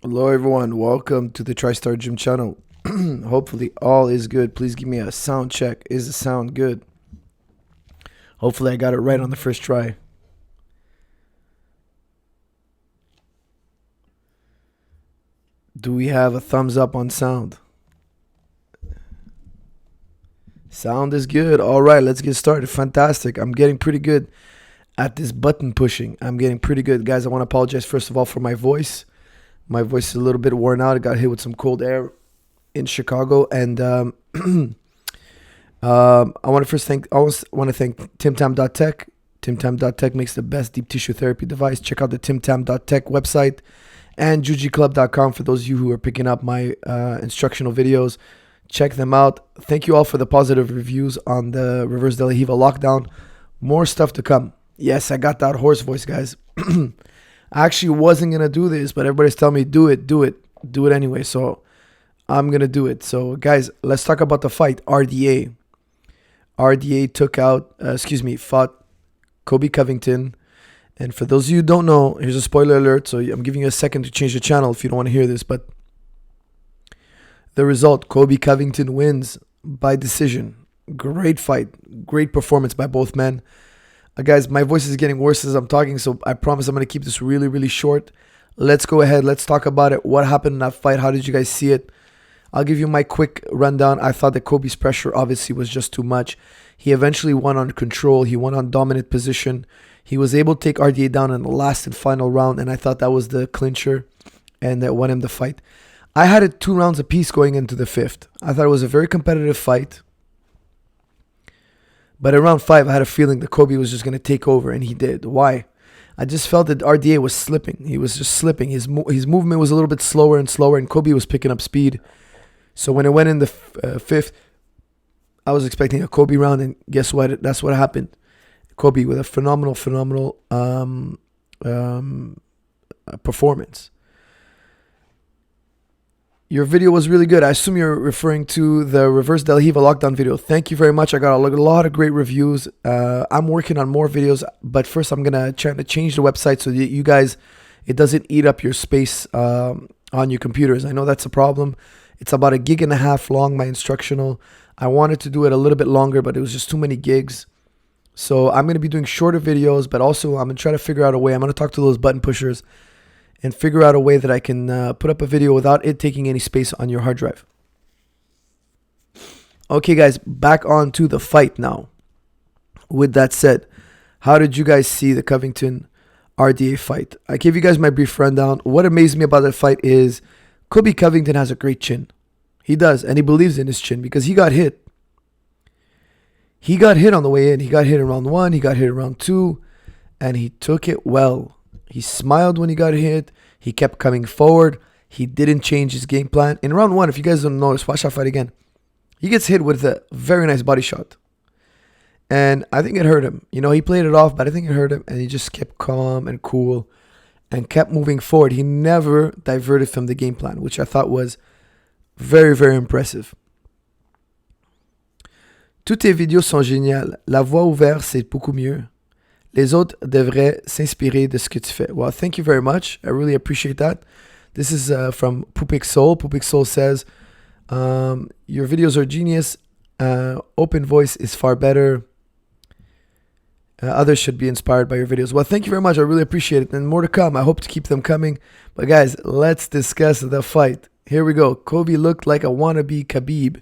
Hello, everyone. Welcome to the Tristar Gym channel. Hopefully, all is good. Please give me a sound check. Is the sound good? Hopefully, I got it right on the first try. Do we have a thumbs up on sound? Sound is good. All right, let's get started. Fantastic. I'm getting pretty good at this button pushing. I'm getting pretty good. Guys, I want to apologize, first of all, for my voice. My voice is a little bit worn out. I got hit with some cold air in Chicago, and I want to thank TimTam.tech. TimTam.tech makes the best deep tissue therapy device. Check out the TimTam.tech website and JujiClub.com for those of you who are picking up my instructional videos. Check them out. Thank you all for the positive reviews on the Reverse De La Hiva lockdown. More stuff to come. Yes, I got that hoarse voice, guys. I actually wasn't going to do this, but everybody's telling me, do it anyway. So I'm going to do it. So guys, let's talk about the fight. RDA fought Coby Covington. And for those of you who don't know, here's a spoiler alert. So I'm giving you a second to change the channel if you don't want to hear this. But the result, Coby Covington wins by decision. Great fight. Great performance by both men. Guys, my voice is getting worse as I'm talking, so I promise I'm going to keep this really, really short. Let's go ahead. Let's talk about it. What happened in that fight? How did you guys see it? I'll give you my quick rundown. I thought that Coby's pressure obviously was just too much. He eventually won on control. He won on dominant position. He was able to take RDA down in the last and final round, and I thought that was the clincher, and that won him the fight. I had it 2 rounds apiece going into the 5th. I thought it was a very competitive fight. But in round 5, I had a feeling that Coby was just going to take over, and he did. Why? I just felt that RDA was slipping. He was just slipping. His movement was a little bit slower, and Coby was picking up speed. So when it went in the 5th, I was expecting a Coby round, and guess what? That's what happened. Coby with a phenomenal performance. Your video was really good. I assume you're referring to the Reverse De La Hiva lockdown video. Thank you very much. I got a lot of great reviews. I'm working on more videos, but first I'm going to try to change the website so that you guys, it doesn't eat up your space on your computers. I know that's a problem. It's about 1.5 gigs long, my instructional. I wanted to do it a little bit longer, but it was just too many gigs. So I'm going to be doing shorter videos, but also I'm going to try to figure out a way. I'm going to talk to those button pushers and figure out a way that I can put up a video without it taking any space on your hard drive. Okay, guys, back on to the fight now. With that said, how did you guys see the Covington RDA fight? I gave you guys my brief rundown. What amazed me about that fight is Coby Covington has a great chin. He does, and he believes in his chin because he got hit. He got hit on the way in. He got hit in round 1. He got hit in round 2, and he took it well. He smiled when he got hit. He kept coming forward. He didn't change his game plan. In round 1, if you guys don't notice, watch that fight again. He gets hit with a very nice body shot. And I think it hurt him. You know, he played it off, but I think it hurt him. And he just kept calm and cool and kept moving forward. He never diverted from the game plan, which I thought was very, very impressive. Toutes tes vidéos sont géniales. La voix ouverte, c'est beaucoup mieux. Les autres devraient s'inspirer de ce que tu fais. Well, thank you very much. I really appreciate that. This is from Pupik Soul. Pupik Soul says, your videos are genius. Open voice is far better. Others should be inspired by your videos. Well, thank you very much. I really appreciate it. And more to come. I hope to keep them coming. But guys, let's discuss the fight. Here we go. Coby looked like a wannabe Khabib.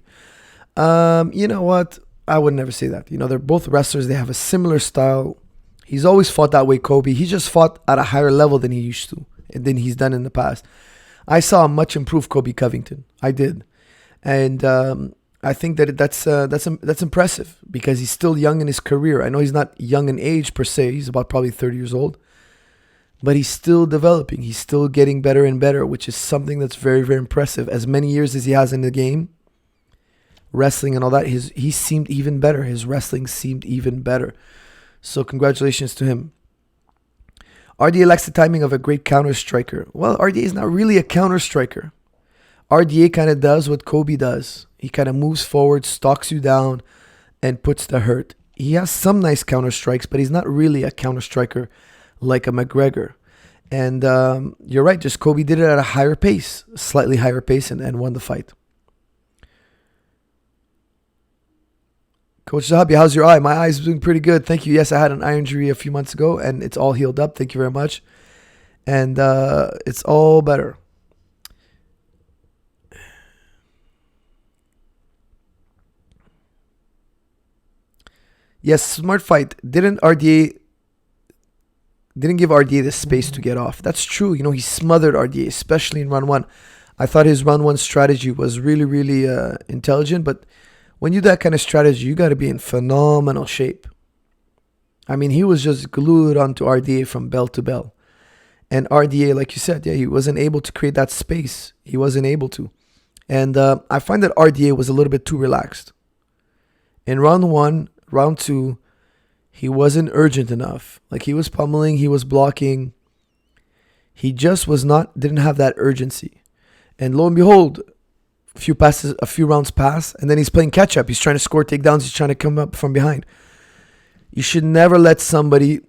You know what? I would never say that. You know, they're both wrestlers. They have a similar style. He's always fought that way, Coby. He just fought at a higher level than he used to, and than he's done in the past. I saw a much improved Coby Covington. I did, and I think that that's impressive because he's still young in his career. I know he's not young in age per se. He's about probably 30 years old, but he's still developing. He's still getting better and better, which is something that's very, very impressive. As many years as he has in the game, wrestling and all that, he seemed even better. His wrestling seemed even better. So congratulations to him. RDA lacks the timing of a great counter striker. Well, RDA is not really a counter striker. RDA kind of does what Coby does. He kind of moves forward, stalks you down, and puts the hurt. He has some nice counter strikes, but he's not really a counter striker like a McGregor. And you're right, just Coby did it at a higher pace, slightly higher pace, and won the fight. Coach Zahabi, how's your eye? My eye's doing pretty good. Thank you. Yes, I had an eye injury a few months ago, and it's all healed up. Thank you very much. And it's all better. Yes, smart fight. Didn't give RDA the space to get off. That's true. He smothered RDA, especially in round one. I thought his round one strategy was really, really intelligent, but when you do that kind of strategy, you got to be in phenomenal shape. I mean, he was just glued onto RDA from bell to bell. And RDA, like you said, he wasn't able to create that space. He wasn't able to. And I find that RDA was a little bit too relaxed. In round one, round two, he wasn't urgent enough. Like, he was pummeling, he was blocking. He just didn't have that urgency. And lo and behold, a few rounds pass, and then he's playing catch up. He's trying to score takedowns. He's trying to come up from behind. You should never let somebody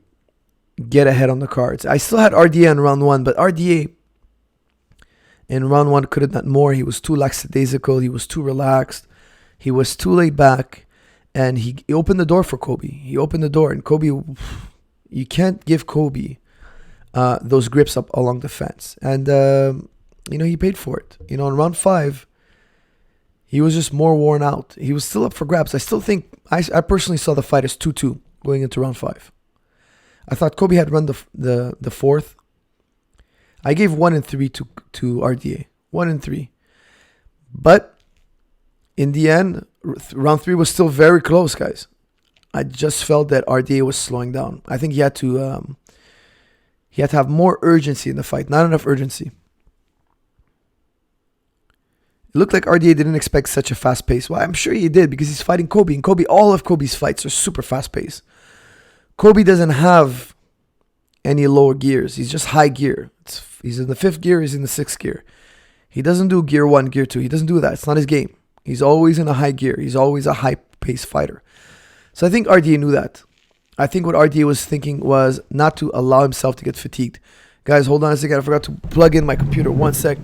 get ahead on the cards. I still had RDA in round one, but RDA in round one could have done more. He was too lackadaisical. He was too relaxed. He was too laid back, and he opened the door for Coby. He opened the door, and Coby, you can't give Coby those grips up along the fence. And he paid for it. In round five, he was just more worn out. He was still up for grabs. I still think, I personally saw the fight as 2-2 going into round five. I thought Coby had run the fourth. I gave 1 and 3 to RDA. 1 and 3. But in the end, round 3 was still very close, guys. I just felt that RDA was slowing down. I think he had to have more urgency in the fight. Not enough urgency. It looked like RDA didn't expect such a fast pace. Well, I'm sure he did, because he's fighting Coby. And all of Coby's fights are super fast paced. Coby doesn't have any lower gears. He's just high gear. He's in the 5th gear. He's in the 6th gear. He doesn't do gear 1, gear 2. He doesn't do that. It's not his game. He's always in a high gear. He's always a high-paced fighter. So I think RDA knew that. I think what RDA was thinking was not to allow himself to get fatigued. Guys, hold on a second. I forgot to plug in my computer. 1 sec.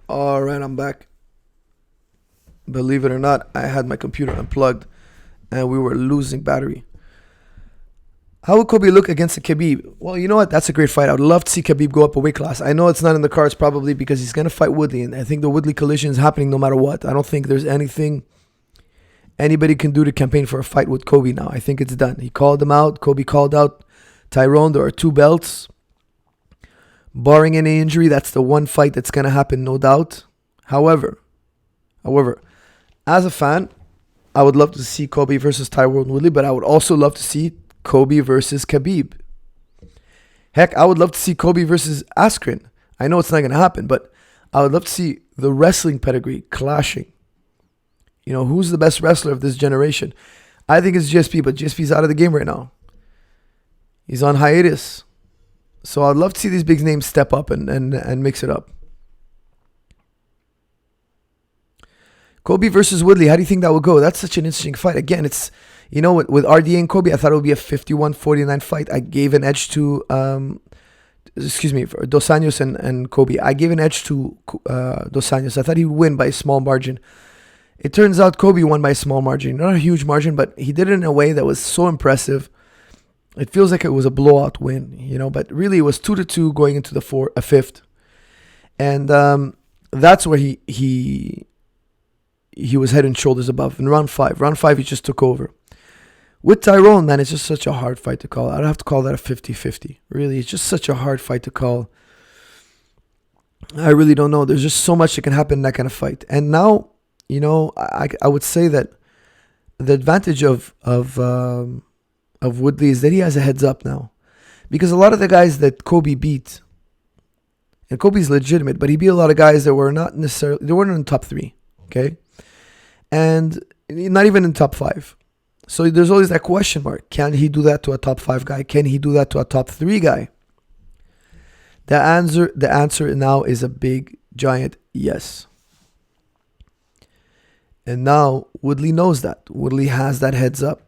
All right, I'm back. Believe it or not, I had my computer unplugged and we were losing battery. How would Coby look against a Khabib? Well, you know what? That's a great fight. I would love to see Khabib go up a weight class. I know it's not in the cards probably because he's going to fight Woodley, and I think the Woodley collision is happening no matter what. I don't think there's anything anybody can do to campaign for a fight with Coby now. I think it's done. He called him out. Coby called out Tyrone. There are 2 belts. Barring any injury, that's the one fight that's going to happen, no doubt. However, as a fan, I would love to see Coby versus Tyrone Woodley, but I would also love to see Coby versus Khabib. Heck, I would love to see Coby versus Askren. I know it's not going to happen, but I would love to see the wrestling pedigree clashing. Who's the best wrestler of this generation? I think it's GSP, but GSP's out of the game right now. He's on hiatus. So I'd love to see these big names step up and mix it up. Coby versus Woodley, how do you think that would go? That's such an interesting fight. Again, it's, with RDA and Coby, I thought it would be a 51-49 fight. I gave an edge to, Dos Anjos and Coby. I gave an edge to Dos Anjos. I thought he would win by a small margin. It turns out Coby won by a small margin. Not a huge margin, but he did it in a way that was so impressive. It feels like it was a blowout win, but really it was 2-2 going into the 5th. And that's where he was head and shoulders above. In round 5, he just took over. With Tyrone, man, it's just such a hard fight to call. I'd have to call that a 50-50. Really, it's just such a hard fight to call. I really don't know. There's just so much that can happen in that kind of fight. And now, I would say that the advantage of Woodley is that he has a heads up now. Because a lot of the guys that Coby beat, and Coby's legitimate, but he beat a lot of guys that were not necessarily, they weren't in the top 3, okay? And not even in top 5. So there's always that question mark. Can he do that to a top 5 guy? Can he do that to a top 3 guy? The answer now is a big, giant Yes. And now Woodley knows that. Woodley has that heads up.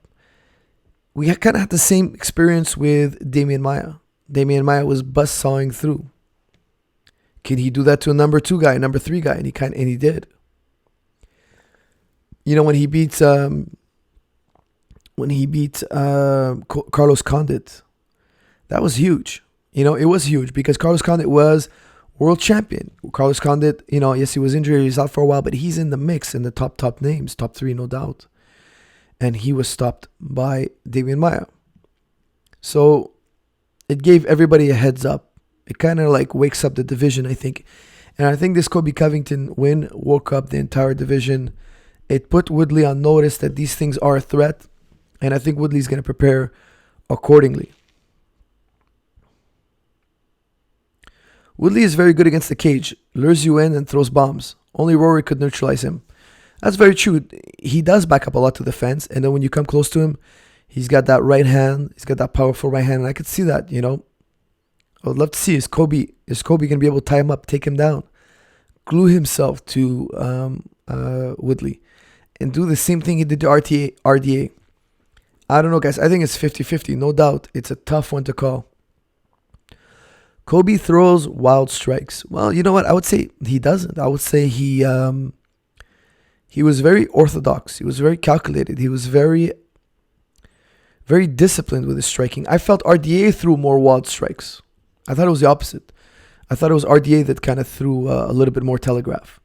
We kind of had the same experience with Damian Maia. Damian Maia was buzzsawing through. Can he do that to a number 2 guy, number 3 guy? And he did. You know, when he beat Carlos Condit, that was huge. You know, it was huge because Carlos Condit was world champion. Carlos Condit, you know, yes, he was injured, he was out for a while, but he's in the mix in the top names, top 3, no doubt. And he was stopped by Damian Maia. So it gave everybody a heads up. It kind of like wakes up the division, I think. And I think this Coby Covington win woke up the entire division. It put Woodley on notice that these things are a threat. And I think Woodley's going to prepare accordingly. Woodley is very good against the cage. Lures you in and throws bombs. Only Rory could neutralize him. That's very true. He does back up a lot to the fence. And then when you come close to him, he's got that right hand. He's got that powerful right hand. And I could see that, you know. I would love to see, is Coby going to be able to tie him up, take him down, glue himself to Woodley, and do the same thing he did to RDA. I don't know, guys. I think it's 50-50. No doubt. It's a tough one to call. Coby throws wild strikes. Well, you know what? I would say he doesn't. I would say he was very orthodox. He was very calculated. He was very, very disciplined with his striking. I felt RDA threw more wild strikes. I thought it was the opposite. I thought it was RDA that kind of threw a little bit more telegraph.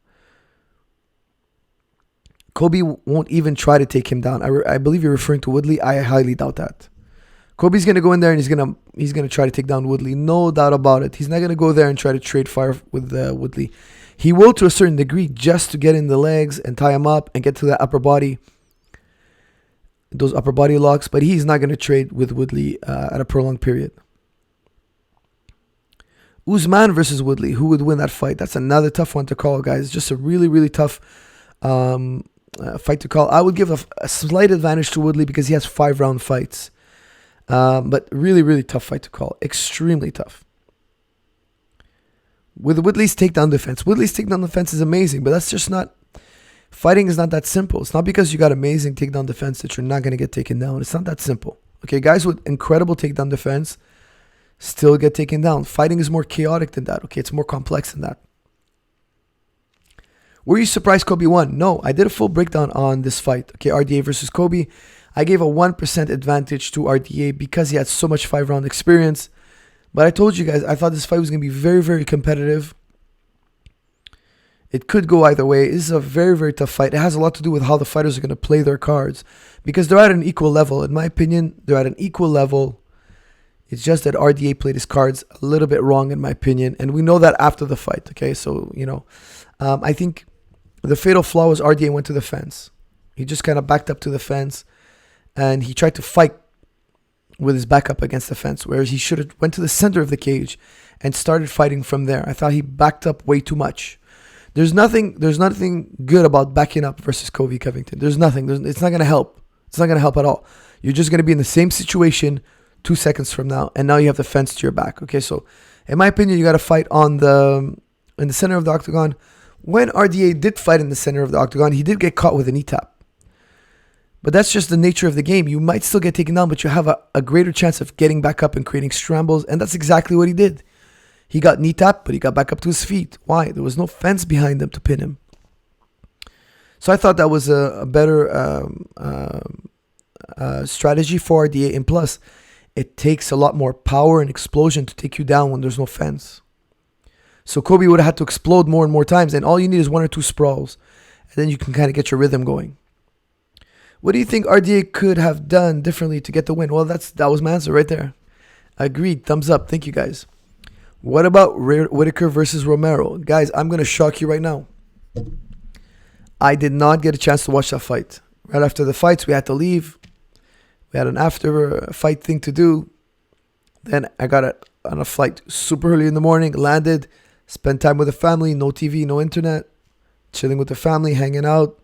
Coby won't even try to take him down. I believe you're referring to Woodley. I highly doubt that. Coby's going to go in there and he's gonna try to take down Woodley. No doubt about it. He's not going to go there and try to trade fire with Woodley. He will to a certain degree just to get in the legs and tie him up and get to that upper body. Those upper body locks. But he's not going to trade with Woodley at a prolonged period. Usman versus Woodley. Who would win that fight? That's another tough one to call, guys. Just a really, really tough fight to call. I would give a slight advantage to Woodley because he has 5-round fights. But really, really tough fight to call. Extremely tough. With Woodley's takedown defense. Woodley's takedown defense is amazing, but that's just not... Fighting is not that simple. It's not because you got amazing takedown defense that you're not going to get taken down. It's not that simple. Okay, guys with incredible takedown defense still get taken down. Fighting is more chaotic than that. Okay, it's more complex than that. Were you surprised Coby won? No, I did a full breakdown on this fight. Okay, RDA versus Coby. I gave a 1% advantage to RDA because he had so much 5-round experience. But I told you guys, I thought this fight was going to be very, very competitive. It could go either way. This is a very, very tough fight. It has a lot to do with how the fighters are going to play their cards. Because they're at an equal level. In my opinion, they're at an equal level. It's just that RDA played his cards a little bit wrong, in my opinion. And we know that after the fight, okay? So, you know, I think the fatal flaw was RDA went to the fence. He just kind of backed up to the fence. And he tried to fight with his back up against the fence. Whereas he should have went to the center of the cage and started fighting from there. I thought he backed up way too much. There's nothing good about backing up versus Coby Covington. There's nothing. It's not going to help. It's not going to help at all. You're just going to be in the same situation 2 seconds from now, and now you have the fence to your back. Okay, so in my opinion, you got to fight in the center of the octagon. When RDA did fight in the center of the octagon, he did get caught with a knee tap. But that's just the nature of the game. You might still get taken down, but you have a greater chance of getting back up and creating scrambles, and that's exactly what he did. He got knee tapped, but he got back up to his feet. Why? There was no fence behind him to pin him. So I thought that was a better strategy for RDA, and plus, it takes a lot more power and explosion to take you down when there's no fence. So Coby would have had to explode more and more times, and all you need is 1 or 2 sprawls, and then you can kind of get your rhythm going. What do you think RDA could have done differently to get the win? Well, that was my answer right there. Agreed. Thumbs up. Thank you, guys. What about Whitaker versus Romero? Guys, I'm going to shock you right now. I did not get a chance to watch that fight. Right after the fights, we had to leave. We had an after-fight thing to do. Then I got on a flight super early in the morning, landed, spent time with the family, no TV, no internet, chilling with the family, hanging out.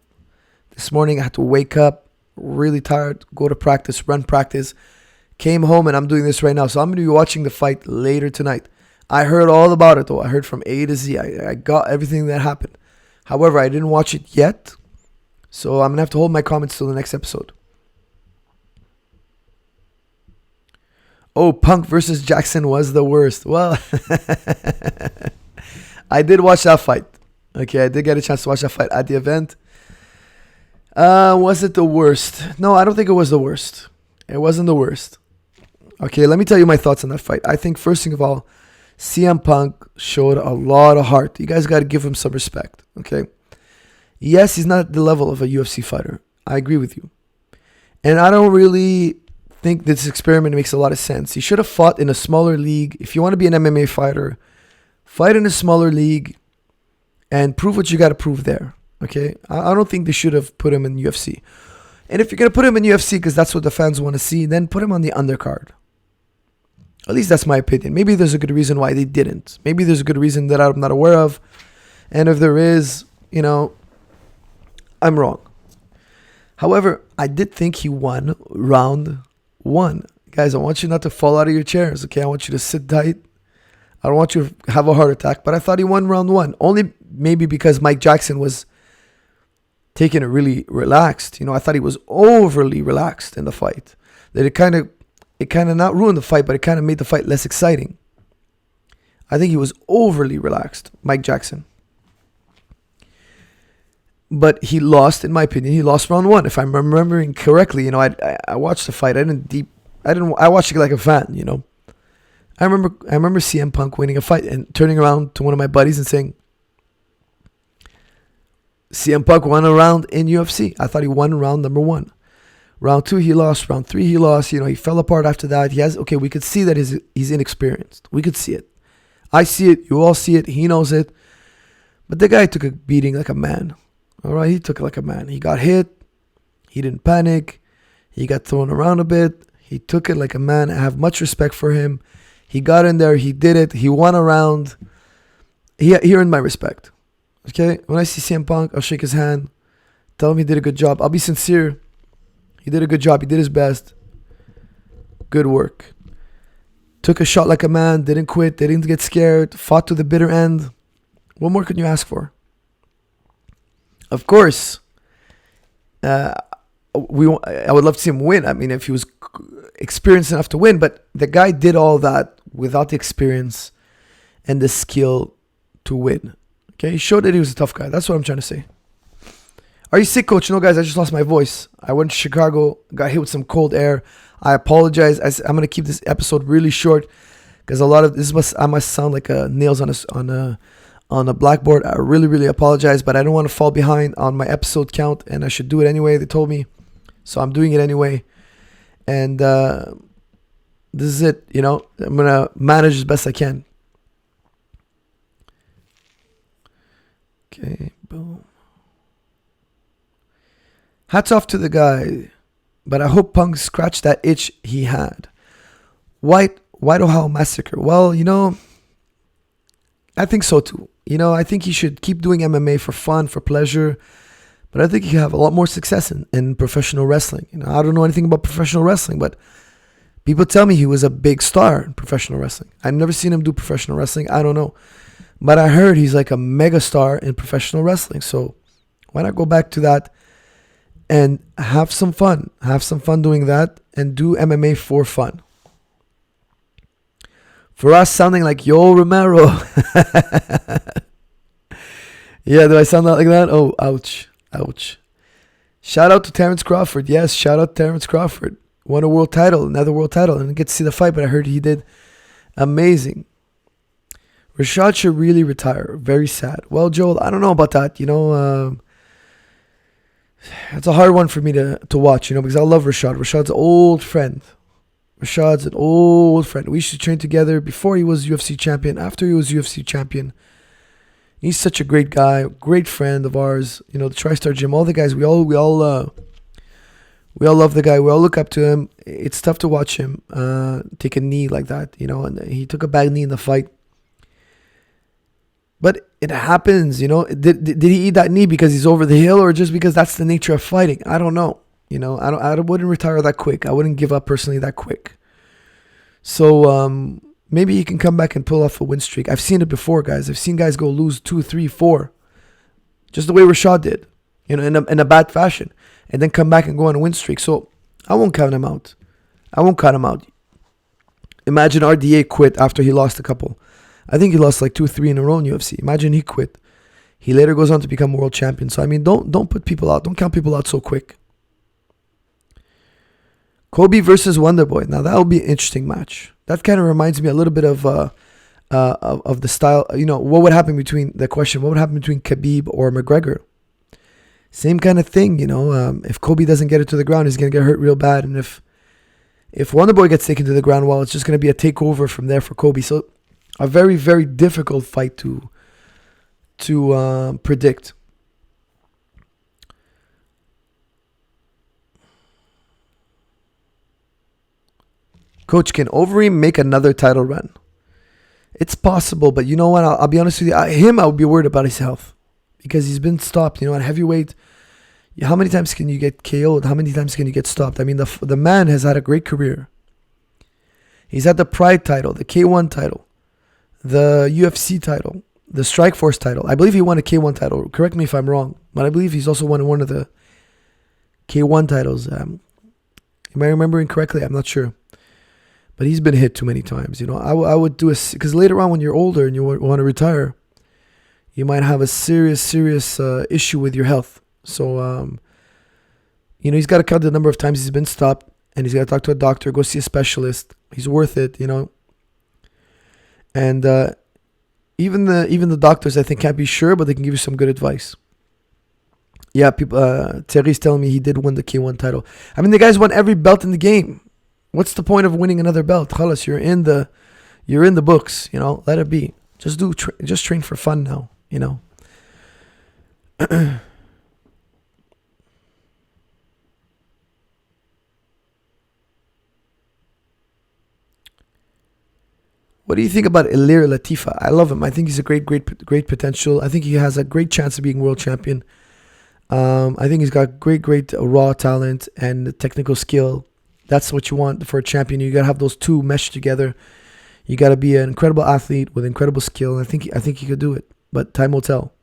This morning I had to wake up, really tired, go to practice, run practice. Came home and I'm doing this right now. So I'm going to be watching the fight later tonight. I heard all about it though. I heard from A to Z. I got everything that happened. However, I didn't watch it yet, so I'm gonna have to hold my comments till the next episode. Oh, Punk versus Jackson was the worst. Well, I did watch that fight. Okay, I did get a chance to watch that fight at the event. Was it the worst? No, I don't think it was the worst. It wasn't the worst. Okay, let me tell you my thoughts on that fight. I think first thing of all, CM Punk showed a lot of heart. You guys got to give him some respect. Okay. Yes, he's not at the level of a UFC fighter. I agree with you. And I don't really think this experiment makes a lot of sense. He should have fought in a smaller league. If you want to be an MMA fighter, fight in a smaller league and prove what you got to prove there. Okay. I don't think they should have put him in UFC. And if you're going to put him in UFC because that's what the fans want to see, then put him on the undercard. At least that's my opinion. Maybe there's a good reason why they didn't. Maybe there's a good reason that I'm not aware of. And if there is, I'm wrong. However, I did think he won round 1. Guys, I want you not to fall out of your chairs, okay? I want you to sit tight. I don't want you to have a heart attack. But I thought he won round 1. Only maybe because Mike Jackson was taking it really relaxed. I thought he was overly relaxed in the fight. That it kind of not ruined the fight, but it kind of made the fight less exciting. I think he was overly relaxed, Mike Jackson. But he lost, in my opinion. He lost round 1. If I'm remembering correctly, I watched the fight. I watched it like a fan, I remember CM Punk winning a fight and turning around to one of my buddies and saying, CM Punk won a round in UFC. I thought he won round number 1. Round 2, he lost. Round 3, he lost. He fell apart after that. We could see that he's inexperienced. We could see it. I see it. You all see it. He knows it. But the guy took a beating like a man. All right, he took it like a man. He got hit. He didn't panic. He got thrown around a bit. He took it like a man. I have much respect for him. He got in there. He did it. He won a round. He earned my respect. Okay? When I see CM Punk, I'll shake his hand. Tell him he did a good job. I'll be sincere. He did a good job. He did his best. Good work. Took a shot like a man. Didn't quit. Didn't get scared. Fought to the bitter end. What more can you ask for? Of course, I would love to see him win. I mean, if he was experienced enough to win. But the guy did all that without the experience and the skill to win. Okay? He showed that he was a tough guy. That's what I'm trying to say. Are you sick, coach? No, guys, I just lost my voice. I went to Chicago, got hit with some cold air. I apologize. I'm going to keep this episode really short because a lot of this I must sound like nails on a blackboard. I really, really apologize, but I don't want to fall behind on my episode count, and I should do it anyway. They told me, so I'm doing it anyway. And this is it. I'm going to manage as best I can. Okay, boom. Hats off to the guy, but I hope Punk scratched that itch he had. White Ohio Massacre. Well, I think so too. I think he should keep doing MMA for fun, for pleasure, but I think he could have a lot more success in professional wrestling. I don't know anything about professional wrestling, but people tell me he was a big star in professional wrestling. I've never seen him do professional wrestling. I don't know. But I heard he's like a mega star in professional wrestling. So why not go back to that and have some fun? Have some fun doing that and do MMA for fun. For us, sounding like Yo Romero. Yeah, do I sound like that? Oh, ouch. Ouch. Shout out to Terrence Crawford. Yes, shout out to Terrence Crawford. Won a world title, another world title. I didn't get to see the fight, but I heard he did amazing. Rashad should really retire. Very sad. Well, Joel, I don't know about that. It's a hard one for me to watch, because I love Rashad. Rashad's an old friend. Rashad's an old friend. We used to train together before he was UFC champion, after he was UFC champion. He's such a great guy, great friend of ours. The Tristar Gym, all the guys, we all love the guy. We all look up to him. It's tough to watch him take a knee like that, and he took a bad knee in the fight. But it happens, Did he eat that knee because he's over the hill or just because that's the nature of fighting? I don't know. I wouldn't retire that quick. I wouldn't give up personally that quick. So maybe he can come back and pull off a win streak. I've seen it before, guys. I've seen guys go lose 2, 3, 4, just the way Rashad did, in a bad fashion, and then come back and go on a win streak. So I won't count him out. Imagine RDA quit after he lost a couple. I think he lost like 2 or 3 in a row in UFC. Imagine he quit. He later goes on to become world champion. So, I mean, don't put people out. Don't count people out so quick. Coby versus Wonderboy. Now, that will be an interesting match. That kind of reminds me a little bit of the style. What would happen between Khabib or McGregor? Same kind of thing, If Coby doesn't get it to the ground, he's going to get hurt real bad. And if Wonderboy gets taken to the ground, well, it's just going to be a takeover from there for Coby. So, a very, very difficult fight to predict. Coach, can Overeem make another title run? It's possible, but you know what? I'll be honest with you. I would be worried about his health because he's been stopped. At heavyweight, how many times can you get KO'd? How many times can you get stopped? I mean, the man has had a great career. He's had the Pride title, the K1 title, the UFC title, the Strikeforce title. I believe he won a K1 title. Correct me if I'm wrong, but I believe he's also won one of the K1 titles. Am I remembering correctly? I'm not sure. But he's been hit too many times. I would do because later on when you're older and you want to retire, you might have a serious issue with your health. So, he's got to count the number of times he's been stopped, and he's got to talk to a doctor, go see a specialist. He's worth it, And even the doctors, I think, can't be sure, but they can give you some good advice. Yeah, people. Terry's telling me he did win the K1 title. I mean, the guy's won every belt in the game. What's the point of winning another belt? Khalas, you're in the books. Let it be. Just train for fun now. What do you think about Ilir Latifa? I love him. I think he's a great potential. I think he has a great chance of being world champion. I think he's got great raw talent and technical skill. That's what you want for a champion. You gotta have those two mesh together. You gotta be an incredible athlete with incredible skill. And I think he could do it, but time will tell.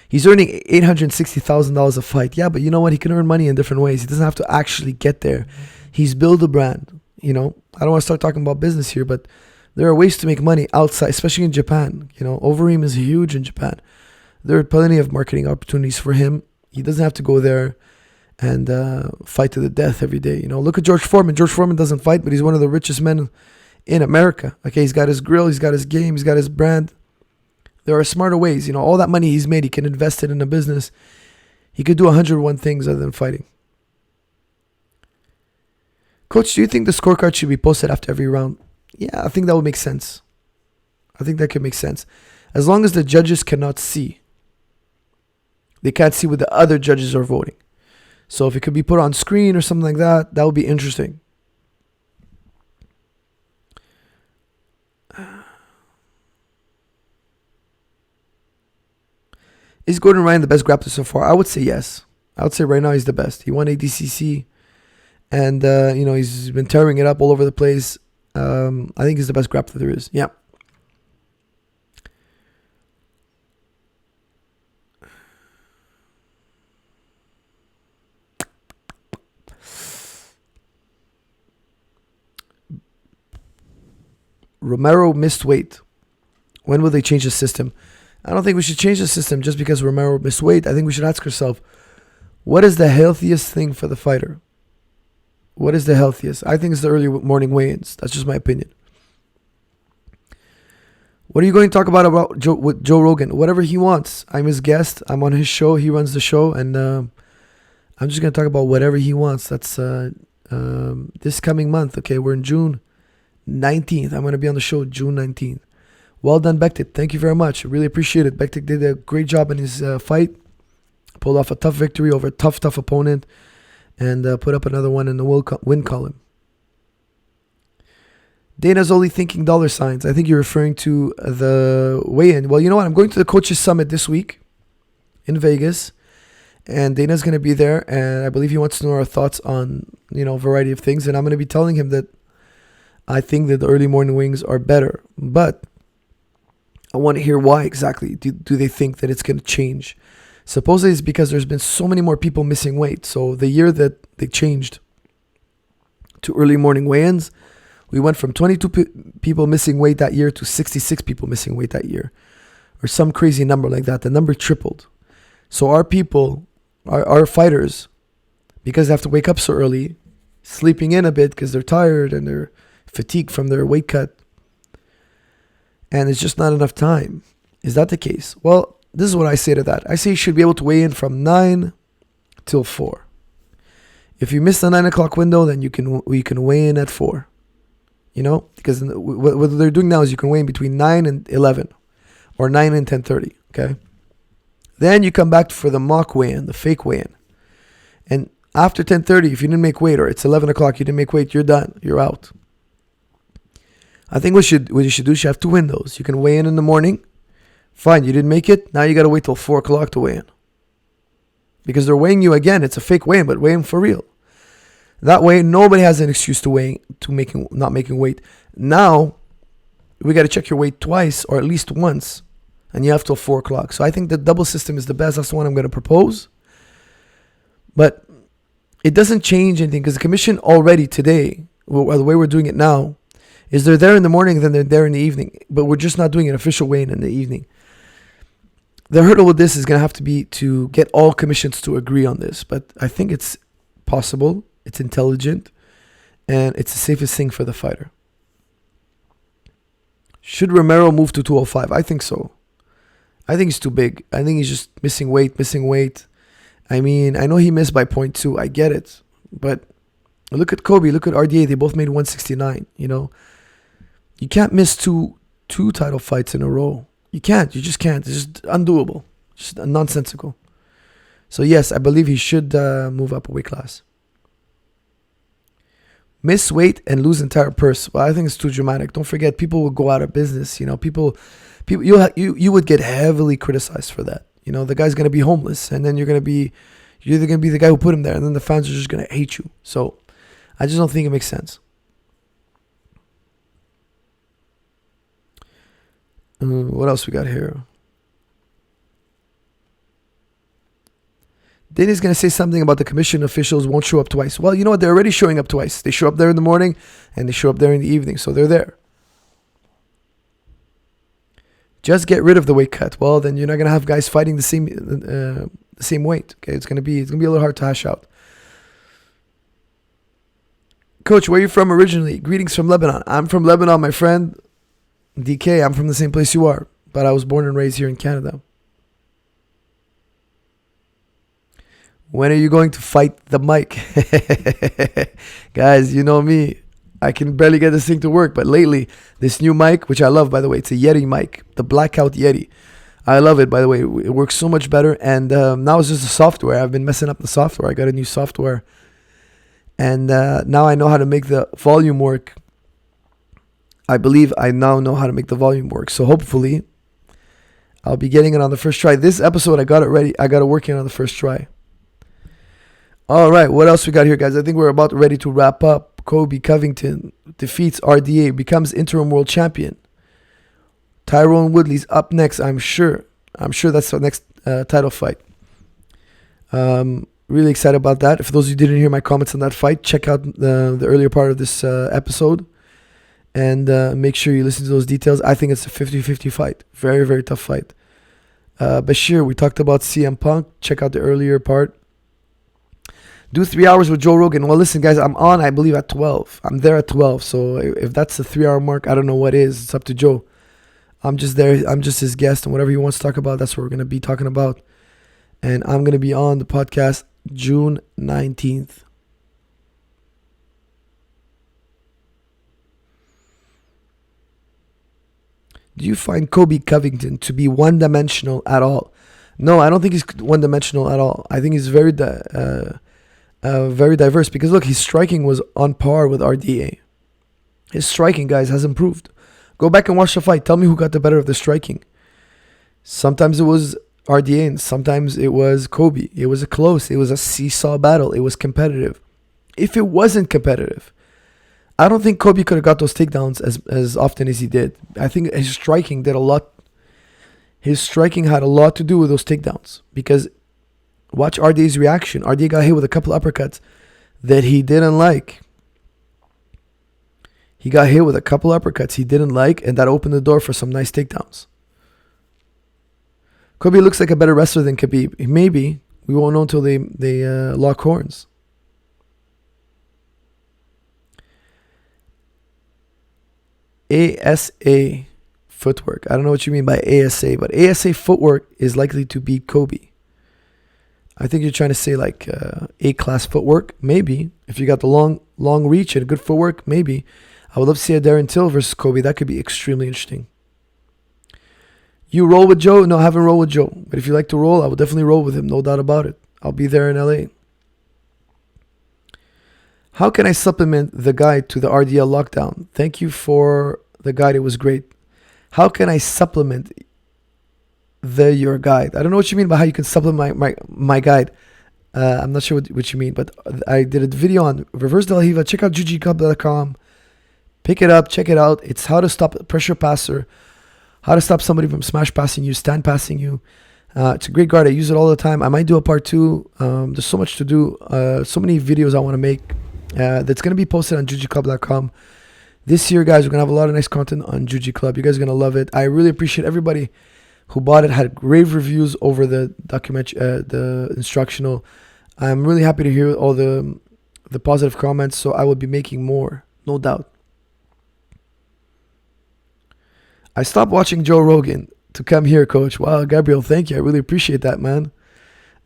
He's earning $860,000 a fight. Yeah, but you know what? He can earn money in different ways. He doesn't have to actually get there. He's built a brand. I don't want to start talking about business here, but there are ways to make money outside, especially in Japan. Overeem is huge in Japan. There are plenty of marketing opportunities for him. He doesn't have to go there and fight to the death every day. Look at George Foreman. George Foreman doesn't fight, but he's one of the richest men in America. Okay, he's got his grill, he's got his game, he's got his brand. There are smarter ways. All that money he's made, he can invest it in a business. He could do 101 things other than fighting. Coach, do you think the scorecard should be posted after every round? Yeah, I think that would make sense. I think that could make sense. As long as the judges cannot see. They can't see what the other judges are voting. So if it could be put on screen or something like that, that would be interesting. Is Gordon Ryan the best grappler so far? I would say yes. I would say right now he's the best. He won ADCC. And, he's been tearing it up all over the place. I think he's the best grappler there is. Yeah. Romero missed weight. When will they change the system? I don't think we should change the system just because Romero missed weight. I think we should ask ourselves, what is the healthiest thing for the fighter? What is the healthiest? I think it's the early morning weigh-ins. That's just my opinion. What are you going to talk about with Joe Rogan? Whatever he wants. I'm his guest. I'm on his show. He runs the show. And I'm just going to talk about whatever he wants. That's this coming month. Okay, we're in June 19th. I'm going to be on the show June 19th. Well done, Bektik. Thank you very much. I really appreciate it. Bektik did a great job in his fight. Pulled off a tough victory over a tough opponent. And put up another one in the win column. Dana's only thinking dollar signs. I think you're referring to the weigh-in. Well, you know what? I'm going to the Coaches Summit this week in Vegas. And Dana's going to be there. And I believe he wants to know our thoughts on, a variety of things. And I'm going to be telling him that I think that the early morning weigh-ins are better, but I want to hear why exactly do they think that it's going to change. Supposedly it's because there's been so many more people missing weight. So the year that they changed to early morning weigh-ins, we went from 22 people missing weight that year to 66 people missing weight that year, or some crazy number like that. The number tripled. So our people, our fighters, because they have to wake up so early, sleeping in a bit because they're tired and they're fatigued from their weight cut, and it's just not enough time. Is that the case? Well, this is what I say to that. I say you should be able to weigh in from 9 till 4. If you miss the 9 o'clock window, then you can weigh in at 4. You know, because what they're doing now is you can weigh in between 9 and 11 or 9 and 10:30, okay? Then you come back for the mock weigh-in, the fake weigh-in. And after 10:30, if you didn't make weight, or it's 11 o'clock, you didn't make weight, you're done. You're out. I think what you should do is you have 2 windows. You can weigh in the morning. Fine, you didn't make it. Now you got to wait till 4 o'clock to weigh in. Because they're weighing you again. It's a fake weigh-in, but weigh-in for real. That way, nobody has an excuse not making weight. Now, we got to check your weight twice or at least once, and you have till 4 o'clock. So I think the double system is the best. That's the one I'm going to propose. But it doesn't change anything because the commission already today, the way we're doing it now, is they're there in the morning, then they're there in the evening. But we're just not doing an official weigh-in in the evening. The hurdle with this is going to have to be to get all commissions to agree on this. But I think it's possible. It's intelligent, and it's the safest thing for the fighter. Should Romero move to 205? I think so. I think he's too big. I think he's just missing weight. I mean, I know he missed by 0.2. I get it. But look at Coby. Look at RDA. They both made 169. You know, you can't miss two title fights in a row. You can't. You just can't. It's just undoable. Just nonsensical. So, yes, I believe he should move up a weight class. Miss weight and lose entire purse. Well, I think it's too dramatic. Don't forget, people will go out of business. You know, people, you would get heavily criticized for that. You know, the guy's gonna be homeless, and then you're either gonna be the guy who put him there, and then the fans are just gonna hate you. So, I just don't think it makes sense. What else we got here? Then he's going to say something about the commission officials won't show up twice. Well, you know what? They're already showing up twice. They show up there in the morning and they show up there in the evening. So they're there. Just get rid of the weight cut. Well, then you're not going to have guys fighting the same weight. Okay, it's going to be a little hard to hash out. Coach, where are you from originally? Greetings from Lebanon. I'm from Lebanon, my friend. DK, I'm from the same place you are, but I was born and raised here in Canada. When are you going to fight the mic? Guys, you know me. I can barely get this thing to work. But lately, this new mic, which I love, by the way, it's a Yeti mic. The Blackout Yeti. I love it, by the way. It works so much better. And now it's just the software. I've been messing up the software. I got a new software. And now I know how to make the volume work. I believe I now know how to make the volume work. So hopefully, I'll be getting it on the first try. This episode, I got it ready. I got it working on the first try. All right, what else we got here, guys? I think we're about ready to wrap up. Coby Covington defeats RDA, becomes interim world champion. Tyrone Woodley's up next, I'm sure. I'm sure that's the next title fight. Really excited about that. For those of you who didn't hear my comments on that fight, check out the earlier part of this episode. And make sure you listen to those details. I think it's a 50-50 fight. Very, very tough fight. Bashir, we talked about CM Punk. Check out the earlier part. Do 3 hours with Joe Rogan. Well, listen, guys, I'm on, I believe, at 12. I'm there at 12. So if that's the 3 hour mark, I don't know what is. It's up to Joe. I'm just there. I'm just his guest. And whatever he wants to talk about, that's what we're going to be talking about. And I'm going to be on the podcast June 19th. Do you find Coby Covington to be one-dimensional at all? No, I don't think he's one-dimensional at all. I think he's very diverse because, look, his striking was on par with RDA. His striking, guys, has improved. Go back and watch the fight. Tell me who got the better of the striking. Sometimes it was RDA and sometimes it was Coby. It was a seesaw battle. It was competitive. If it wasn't competitive, I don't think Coby could have got those takedowns as often as he did. I think his striking did a lot. His striking had a lot to do with those takedowns, because watch RDA's reaction. RDA got hit with a couple uppercuts that he didn't like. He got hit with a couple uppercuts he didn't like, and that opened the door for some nice takedowns. Coby looks like a better wrestler than Khabib. Maybe. We won't know until they lock horns. ASA footwork. I don't know what you mean by ASA, but ASA footwork is likely to beat Coby. I think you're trying to say like A-class footwork. Maybe. If you got the long reach and good footwork, maybe. I would love to see a Darren Till versus Coby. That could be extremely interesting. You roll with Joe? No, I haven't rolled with Joe. But if you like to roll, I will definitely roll with him. No doubt about it. I'll be there in LA. How can I supplement the guide to the RDA lockdown? Thank you for the guide. It was great. How can I supplement your guide? I don't know what you mean by how you can supplement my guide. I'm not sure what you mean, but I did a video on Reverse Del Hiva. Check out jujiclub.com. Pick it up. Check it out. It's how to stop a pressure passer. How to stop somebody from smash passing you, stand passing you. It's a great guard. I use it all the time. I might do a part 2. There's so much to do. So many videos I want to make. That's going to be posted on jujiclub.com. This year, guys, we're going to have a lot of nice content on Juji Club. You guys are going to love it. I really appreciate everybody who bought it, had rave reviews over the the instructional. I'm really happy to hear all the positive comments, so I will be making more, no doubt. I stopped watching Joe Rogan to come here, Coach. Wow, Gabriel, thank you. I really appreciate that, man.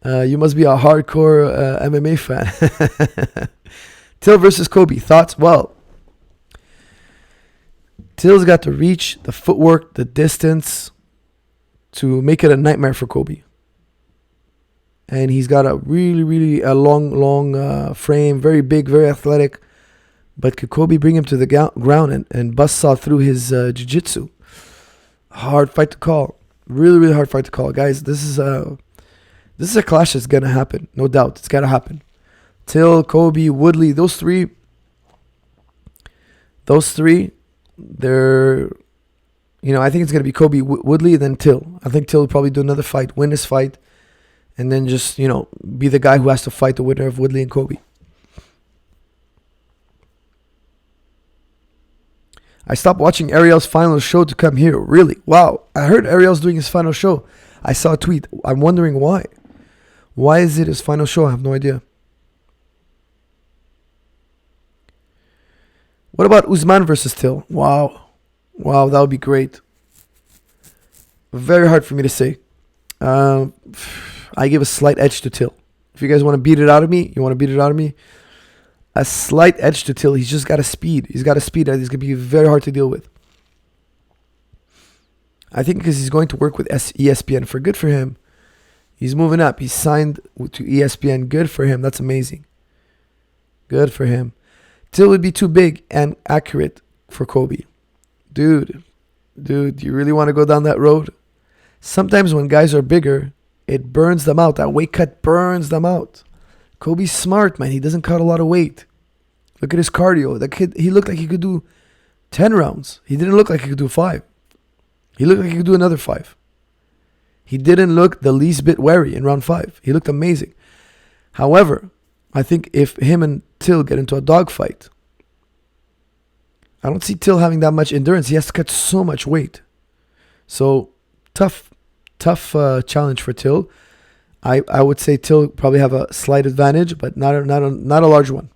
You must be a hardcore MMA fan. Till versus Coby. Thoughts? Well, Till's got the reach, the footwork, the distance to make it a nightmare for Coby. And he's got a really a long frame, very big, very athletic. But could Coby bring him to the ground and buzzsaw through his jiu-jitsu? Hard fight to call. Really hard fight to call. Guys, this is a clash that's going to happen. No doubt. It's got to happen. Till, Coby, Woodley, those three, they're, I think it's going to be Coby, Woodley, then Till. I think Till will probably do another fight, win this fight, and then just, be the guy who has to fight the winner of Woodley and Coby. I stopped watching Ariel's final show to come here. Really? Wow. I heard Ariel's doing his final show. I saw a tweet. I'm wondering why. Why is it his final show? I have no idea. What about Usman versus Till? Wow, that would be great. Very hard for me to say. I give a slight edge to Till. If you guys want to beat it out of me, a slight edge to Till. He's just got a speed. He's got a speed that is going to be very hard to deal with. I think because he's going to work with ESPN. Good for him. He's moving up. He's signed to ESPN. Good for him. That's amazing. Good for him. Till would be too big and accurate for Coby. Dude, do you really want to go down that road? Sometimes when guys are bigger, it burns them out. That weight cut burns them out. Coby's smart, man. He doesn't cut a lot of weight. Look at his cardio. That kid, he looked like he could do 10 rounds. He didn't look like he could do 5. He looked like he could do another 5. He didn't look the least bit wary in round 5. He looked amazing. However, I think if him and Till get into a dogfight, I don't see Till having that much endurance. He has to cut so much weight. So, tough challenge for Till. I would say Till probably have a slight advantage, but not a large one.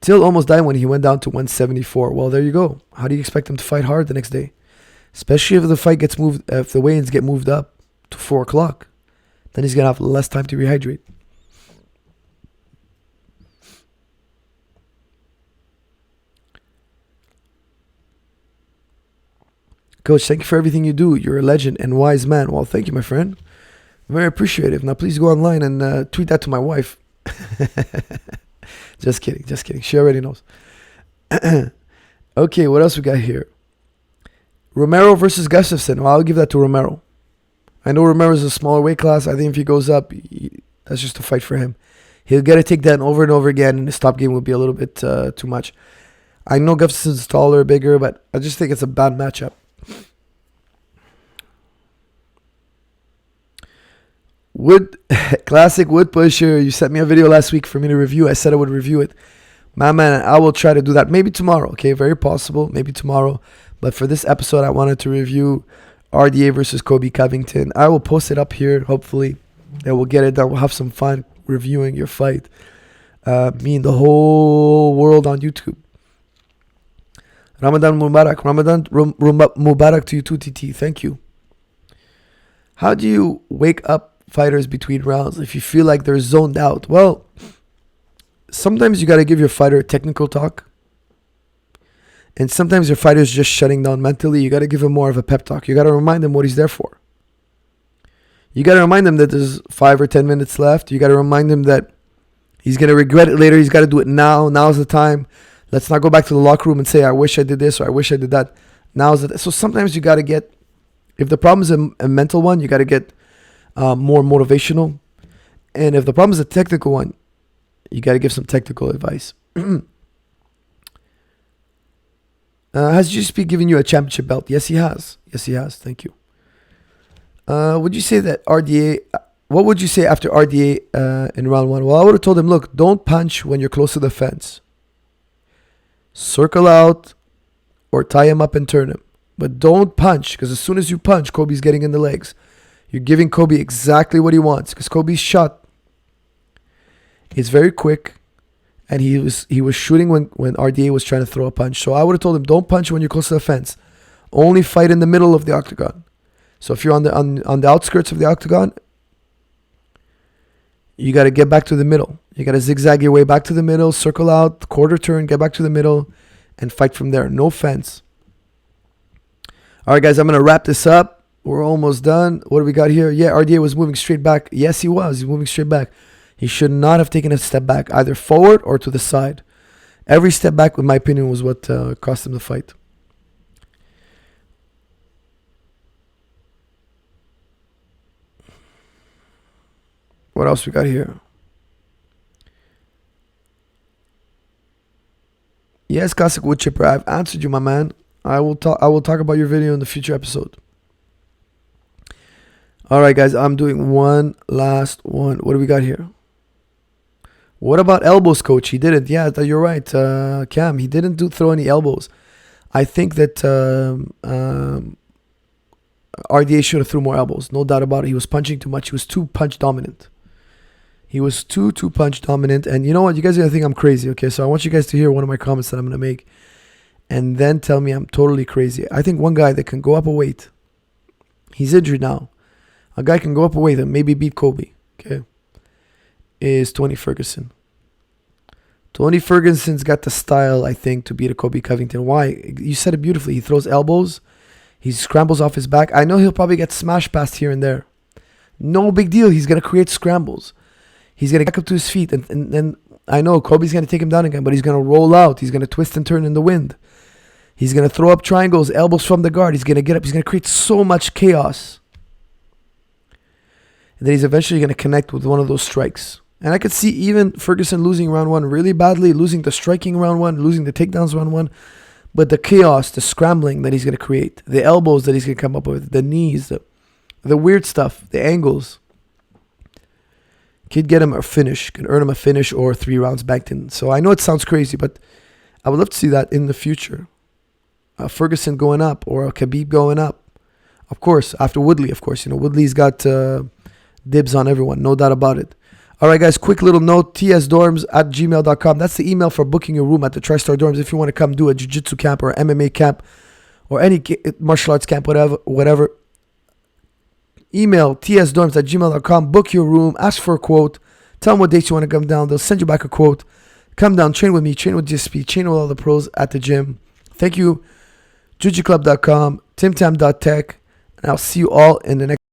Till almost died when he went down to 174. Well, there you go. How do you expect him to fight hard the next day? Especially if the fight gets moved, if the weigh-ins get moved up to 4 o'clock. Then he's going to have less time to rehydrate. Coach, thank you for everything you do. You're a legend and wise man. Well, thank you, my friend. Very appreciative. Now, please go online and tweet that to my wife. Just kidding. She already knows. Okay, what else we got here? Romero versus Gustafsson. Well, I'll give that to Romero. I know Romero's a smaller weight class. I think if he goes up, that's just a fight for him. He'll get a takedown over and over again, and his top game will be a little bit too much. I know Gustafson's taller, bigger, but I just think it's a bad matchup. Classic Wood Pusher. You sent me a video last week for me to review. I said I would review it. My man, I will try to do that. Maybe tomorrow, okay? Very possible. Maybe tomorrow. But for this episode, I wanted to review RDA versus Coby Covington. I will post it up here, hopefully. And we'll get it done. We'll have some fun reviewing your fight. Me and the whole world on YouTube. Ramadan Mubarak. Ramadan Mubarak to you too, TT. Thank you. How do you wake up fighters between rounds if you feel like they're zoned out? Well, sometimes you got to give your fighter a technical talk. And sometimes your fighter's just shutting down mentally. You got to give him more of a pep talk. You got to remind him what he's there for. You got to remind him that there's 5 or 10 minutes left. You got to remind him that he's going to regret it later. He's got to do it now. Now's the time. Let's not go back to the locker room and say, I wish I did this or I wish I did that. Now's the So sometimes you got to get, if the problem is a mental one, you got to get more motivational. And if the problem is a technical one, you got to give some technical advice. Has GSP given you a championship belt? Yes, he has. Yes, he has. Thank you. Would you say that RDA... What would you say after RDA in round 1? Well, I would have told him, look, don't punch when you're close to the fence. Circle out or tie him up and turn him. But don't punch, because as soon as you punch, Coby's getting in the legs. You're giving Coby exactly what he wants, because Coby's shot is very quick, and he was shooting when RDA was trying to throw a punch. So I would have told him, don't punch when you're close to the fence. Only fight in the middle of the octagon. So if you're on the outskirts of the octagon, you got to get back to the middle. You got to zigzag your way back to the middle, circle out, quarter turn, get back to the middle, and fight from there. No fence. All right, guys, I'm going to wrap this up. We're almost done. What do we got here? Yeah, RDA was moving straight back. Yes, he was. He's moving straight back. He should not have taken a step back, either forward or to the side. Every step back, in my opinion, was what cost him the fight. What else we got here? Yes, Classic Wood Chipper. I've answered you, my man. I will talk about your video in the future episode. All right, guys. I'm doing one last one. What do we got here? What about elbows, coach? He didn't. Yeah, you're right, Cam. He didn't throw any elbows. I think that RDA should have threw more elbows. No doubt about it. He was punching too much. He was too punch dominant. He was too punch dominant. And you know what? You guys are going to think I'm crazy, okay? So I want you guys to hear one of my comments that I'm going to make. And then tell me I'm totally crazy. I think one guy that can go up a weight. He's injured now. A guy can go up a weight and maybe beat Coby, okay? Is Tony Ferguson. Tony Ferguson's got the style, I think, to beat a Coby Covington. Why? You said it beautifully. He throws elbows. He scrambles off his back. I know he'll probably get smashed past here and there. No big deal. He's going to create scrambles. He's going to get up to his feet. And I know Coby's going to take him down again, but he's going to roll out. He's going to twist and turn in the wind. He's going to throw up triangles, elbows from the guard. He's going to get up. He's going to create so much chaos. And then he's eventually going to connect with one of those strikes. And I could see even Ferguson losing round 1 really badly, losing the striking round 1, losing the takedowns round 1. But the chaos, the scrambling that he's going to create, the elbows that he's going to come up with, the knees, the weird stuff, the angles, could get him a finish, can earn him a finish or 3 rounds backed in. So I know it sounds crazy, but I would love to see that in the future. Ferguson going up or a Khabib going up. Of course, after Woodley, of course. You know, Woodley's got dibs on everyone, no doubt about it. All right, guys, quick little note, tsdorms@gmail.com. That's the email for booking your room at the Tristar Dorms if you want to come do a jiu-jitsu camp or MMA camp or any martial arts camp, whatever. Email tsdorms@gmail.com, book your room, ask for a quote, tell them what dates you want to come down. They'll send you back a quote. Come down, train with me, train with GSP, train with all the pros at the gym. Thank you, jujiclub.com, timtam.tech, and I'll see you all in the next